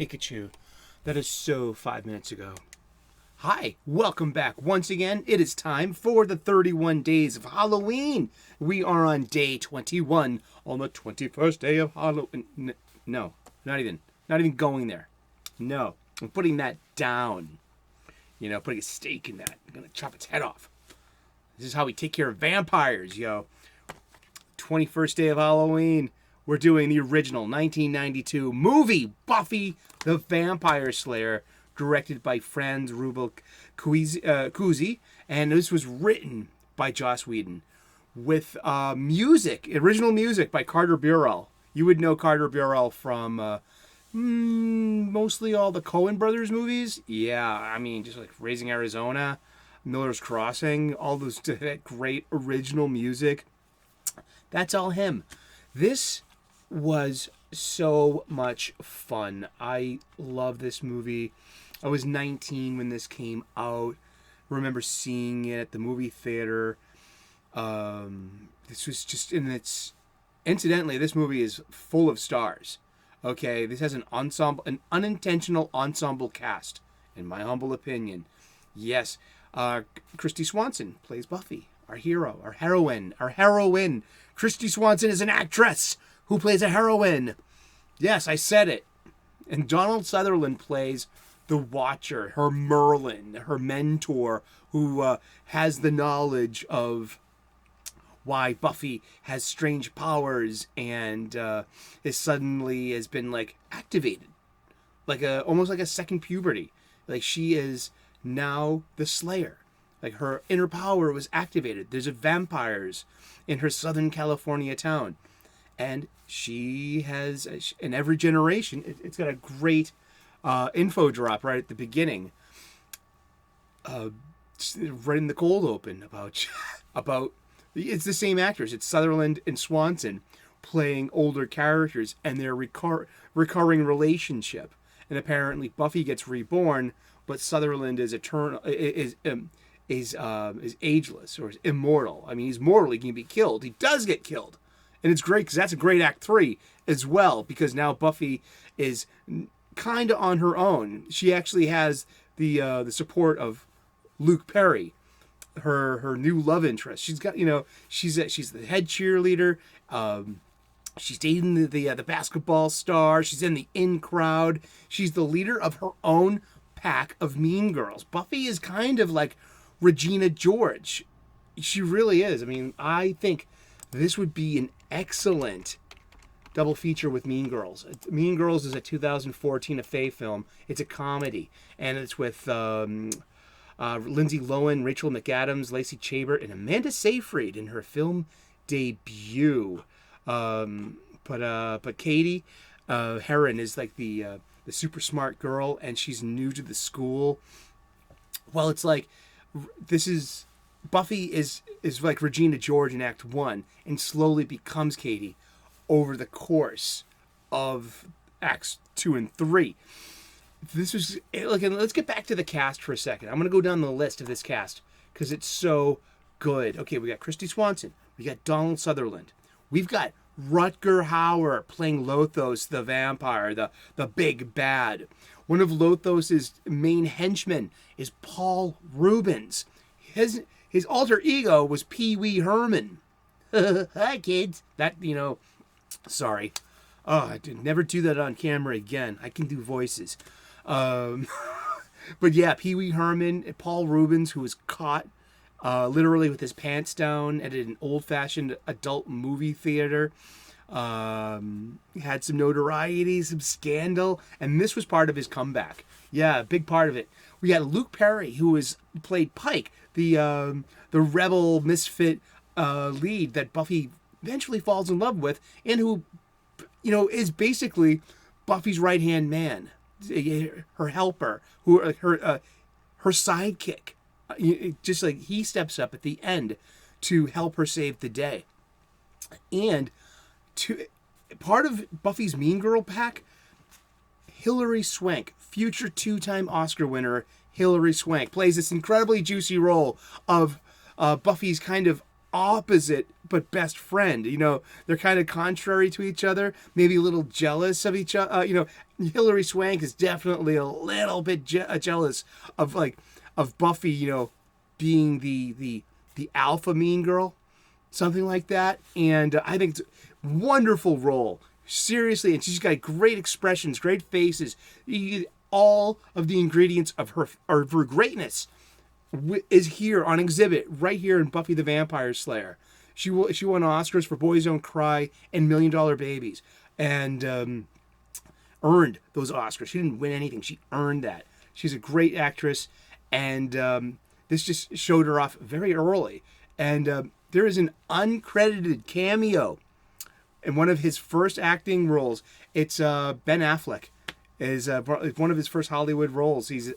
Pikachu. That is so 5 minutes ago. Hi, welcome back once again. It is time for the 31 days of Halloween. We are on day 21 on the 21st day of Halloween. No, not even going there. No, I'm putting that down. Putting a stake in that. I'm going to chop its head off. This is how we take care of vampires, yo. 21st day of Halloween. We're doing the original 1992 movie, Buffy the Vampire Slayer, directed by Franz Rubel Kuzi, and this was written by Joss Whedon, with original music by Carter Burwell. You would know Carter Burwell from mostly all the Coen Brothers movies. Yeah, I mean, just like Raising Arizona, Miller's Crossing, all those that great original music. That's all him. This was so much fun. I love this movie. I was 19 when this came out. I remember seeing it at the movie theater. This was just incidentally, this movie is full of stars. Okay, this has an unintentional ensemble cast, in my humble opinion. Yes, Kristy Swanson plays Buffy, our hero, our heroine. Kristy Swanson is an actress who plays a heroine. Yes, I said it. And Donald Sutherland plays the Watcher, her Merlin, her mentor, who has the knowledge of why Buffy has strange powers and is suddenly has been activated, almost like a second puberty. Like she is now the Slayer. Like her inner power was activated. There's vampires in her Southern California town. And she has, in every generation, it's got a great info drop right at the beginning. Right in the cold open about it's the same actors. It's Sutherland and Swanson playing older characters and their recurring relationship. And apparently Buffy gets reborn, but Sutherland is eternal, is ageless or is immortal. I mean, he's mortal. He can be killed. He does get killed. And it's great because that's a great Act 3 as well, because now Buffy is kind of on her own. She actually has the support of Luke Perry, her new love interest. She's got, she's the head cheerleader. She's dating the basketball star. She's in the in crowd. She's the leader of her own pack of mean girls. Buffy is kind of like Regina George. She really is. I mean, I think this would be an excellent double feature with Mean Girls. Mean Girls is a 2014 Fey film. It's a comedy, and it's with Lindsay Lohan, Rachel McAdams, Lacey Chabert, and Amanda Seyfried in her film debut. But Katie Heron is like the super smart girl, and she's new to the school. Well, it's like Buffy is like Regina George in Act 1 and slowly becomes Katie over the course of Acts 2 and 3. Let's get back to the cast for a second. I'm going to go down the list of this cast because it's so good. Okay, we got Kristy Swanson. We got Donald Sutherland. We've got Rutger Hauer playing Lothos the vampire, the big bad. One of Lothos's main henchmen is Paul Rubens. His alter ego was Pee Wee Herman. Hi, kids. Sorry. Oh, I did never do that on camera again. I can do voices. But yeah, Pee Wee Herman, Paul Rubens, who was caught literally with his pants down at an old-fashioned adult movie theater. Had some notoriety, some scandal, and this was part of his comeback. Yeah, a big part of it. We had Luke Perry, who played Pike, the rebel misfit lead that Buffy eventually falls in love with, and who, is basically Buffy's right-hand man, her helper, her sidekick. Just like he steps up at the end to help her save the day. And part of Buffy's Mean Girl pack, Hilary Swank, future 2-time Oscar winner Hilary Swank, plays this incredibly juicy role of Buffy's kind of opposite but best friend. You know, they're kind of contrary to each other, maybe a little jealous of each other. You know, Hilary Swank is definitely a little bit jealous of Buffy, you know, being the alpha mean girl, something like that. And I think it's a wonderful role. Seriously, and she's got great expressions, great faces. You get all of the ingredients of her greatness is here on exhibit right here in Buffy the Vampire Slayer. She won Oscars for Boys Don't Cry and $1 Million Babies, and earned those Oscars. She didn't win anything; she earned that. She's a great actress, and this just showed her off very early. And there is an uncredited cameo in one of his first acting roles. It's Ben Affleck is one of his first Hollywood roles. He's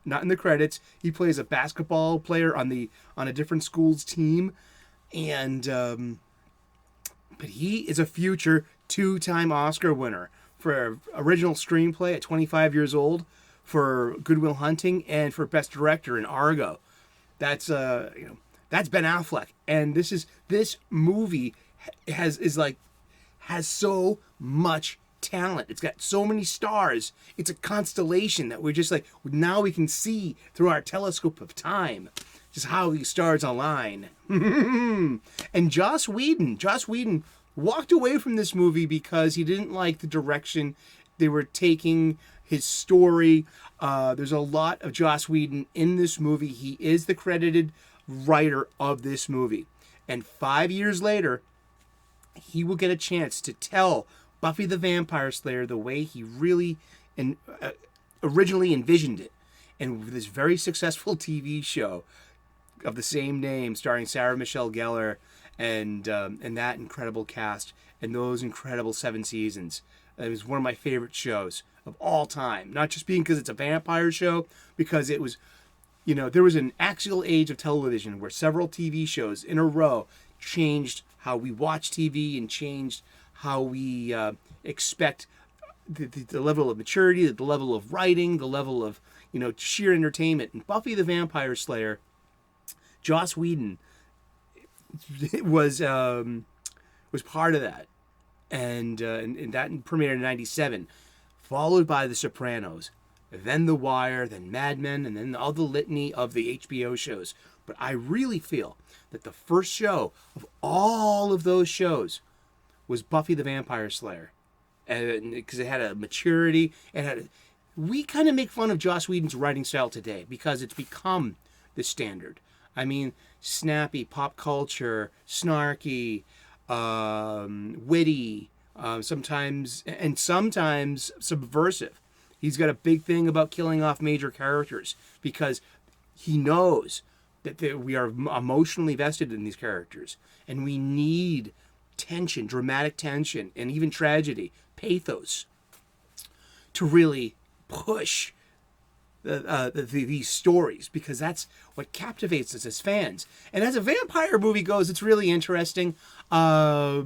not in the credits. He plays a basketball player on a different school's team, and but he is a future 2-time Oscar winner for original screenplay at 25 years old, for Good Will Hunting, and for Best Director in Argo. That's that's Ben Affleck, and this movie has so much talent. It's got so many stars. It's a constellation that we're just now we can see through our telescope of time just how these stars align. And Joss Whedon walked away from this movie because he didn't like the direction they were taking his story. There's a lot of Joss Whedon in this movie. He is the credited writer of this movie. And 5 years later, he will get a chance to tell Buffy the Vampire Slayer the way he really originally envisioned it. And with this very successful TV show of the same name, starring Sarah Michelle Gellar and that incredible cast and those incredible 7 seasons. It was one of my favorite shows of all time. Not just because it's a vampire show, because it was, there was an axial age of television where several TV shows in a row changed how we watch TV and changed how we expect the level of maturity, the level of writing, the level of sheer entertainment. And Buffy the Vampire Slayer, Joss Whedon was part of that, and that premiered in '97, followed by The Sopranos, then The Wire, then Mad Men, and then all the litany of the HBO shows. But I really feel that the first show of all of those shows was Buffy the Vampire Slayer, and because it had a maturity, we kind of make fun of Joss Whedon's writing style today because it's become the standard. I mean, snappy, pop culture, snarky, witty, sometimes subversive. He's got a big thing about killing off major characters because he knows that we are emotionally vested in these characters, and we need tension, dramatic tension, and even tragedy, pathos, to really push these stories, because that's what captivates us as fans. And as a vampire movie goes, it's really interesting. The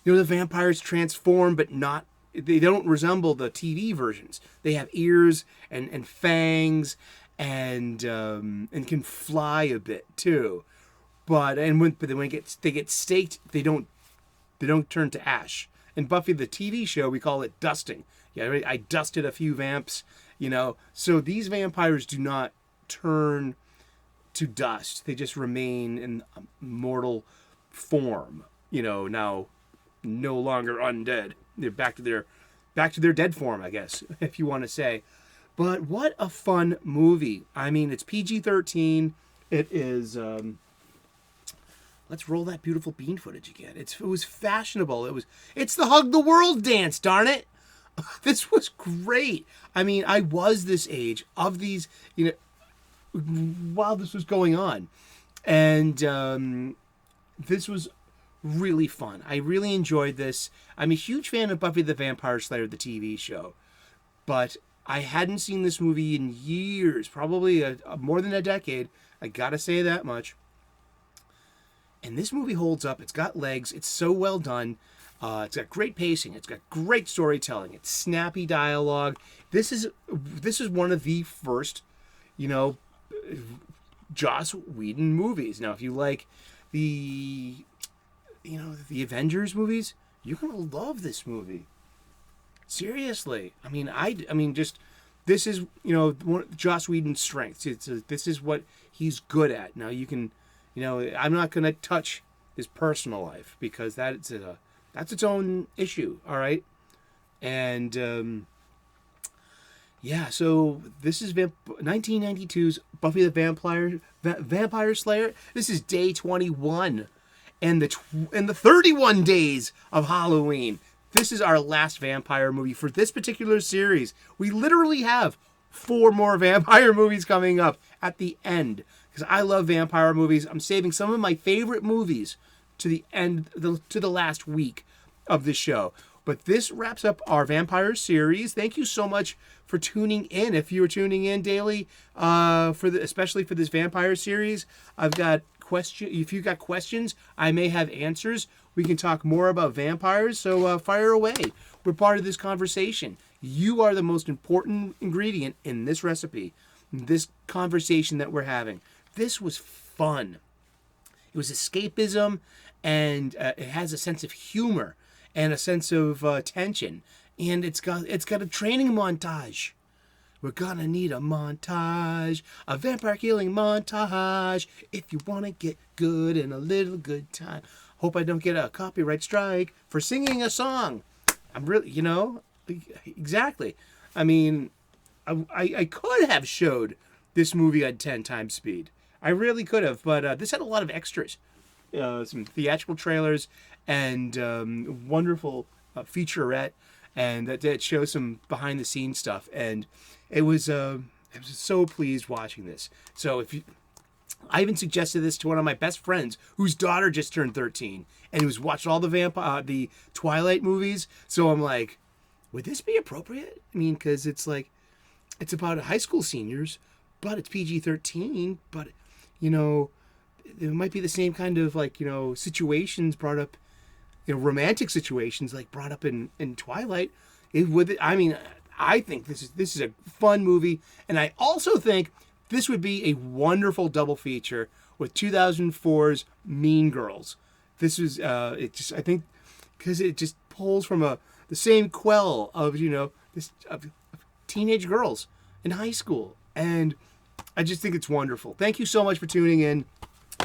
vampires transform, but they don't resemble the TV versions. They have ears and fangs and can fly a bit too. But when they get staked, they don't turn to ash. In Buffy the TV show, we call it dusting. Yeah, I dusted a few vamps, So these vampires do not turn to dust. They just remain in mortal form. Now no longer undead. They're back to their dead form, I guess, if you want to say. But what a fun movie. I mean, it's PG-13. It is let's roll that beautiful bean footage again. It was fashionable. It's the hug the world dance, darn it. This was great. I mean, I was this age of these, while this was going on. And this was really fun. I really enjoyed this. I'm a huge fan of Buffy the Vampire Slayer, the TV show. But I hadn't seen this movie in years, probably more than a decade. I gotta say that much. And this movie holds up. It's got legs. It's so well done. It's got great pacing. It's got great storytelling. It's snappy dialogue. This is one of the first, Joss Whedon movies. Now, if you like the the Avengers movies, you're gonna love this movie. Seriously, just this is one of Joss Whedon's strengths. This is what he's good at. Now you can, I'm not gonna touch his personal life because that's its own issue. All right, and yeah, so this is 1992's Buffy the Vampire Slayer. This is day 21, and the 31 days of Halloween. This is our last vampire movie for this particular series. We literally have 4 more vampire movies coming up at the end because I love vampire movies. I'm saving some of my favorite movies to the end, to the last week of the show. But this wraps up our vampire series. Thank you so much for tuning in. If you are tuning in daily, especially for this vampire series, I've got if you've got questions, I may have answers. We can talk more about vampires, so fire away. We're part of this conversation. You are the most important ingredient in this recipe, this conversation that we're having. This was fun. It was escapism, and it has a sense of humor and a sense of tension. And it's got a training montage. We're gonna need a montage, a vampire killing montage, if you want to get good in a little good time. Hope I don't get a copyright strike for singing a song. I'm really, exactly. I mean, I could have showed this movie at 10 times speed. I really could have, but this had a lot of extras. Some theatrical trailers and wonderful featurette, and that shows some behind the scenes stuff. And I was so pleased watching this. So I even suggested this to one of my best friends whose daughter just turned 13 and who's watched all the Twilight movies. So I'm like, would this be appropriate? I mean, because it's about high school seniors, but it's PG-13. But it might be the same kind of situations brought up, romantic situations brought up in Twilight. I think this is a fun movie, and I also think this would be a wonderful double feature with 2004's Mean Girls. This was I think because it just pulls from the same quell of of teenage girls in high school, and I just think it's wonderful. Thank you so much for tuning in.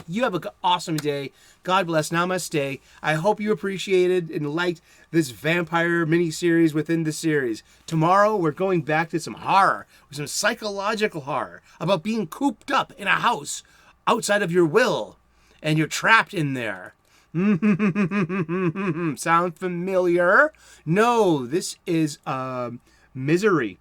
You have an awesome day. God bless. Namaste. I hope you appreciated and liked this vampire miniseries within the series. Tomorrow, we're going back to some horror, some psychological horror about being cooped up in a house outside of your will, and you're trapped in there. Sound familiar? No, this is Misery.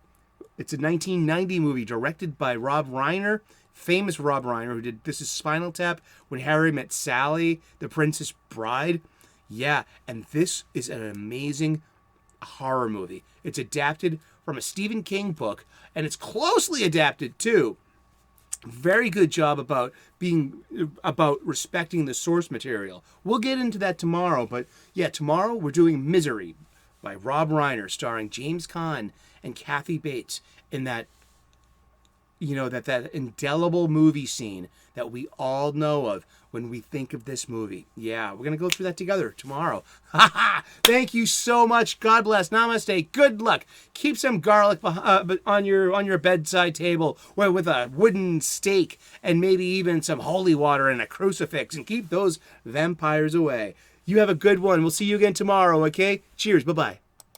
It's a 1990 movie directed by Rob Reiner. Famous Rob Reiner, who did This Is Spinal Tap, When Harry Met Sally, The Princess Bride. Yeah, and this is an amazing horror movie. It's adapted from a Stephen King book, and it's closely adapted too. Very good job about respecting the source material. We'll get into that tomorrow, but yeah, tomorrow we're doing Misery by Rob Reiner, starring James Caan and Kathy Bates in that that indelible movie scene that we all know of when we think of this movie. Yeah, we're going to go through that together tomorrow. Thank you so much. God bless. Namaste. Good luck. Keep some garlic on your bedside table with a wooden stake and maybe even some holy water and a crucifix, and keep those vampires away. You have a good one. We'll see you again tomorrow, okay? Cheers. Bye-bye.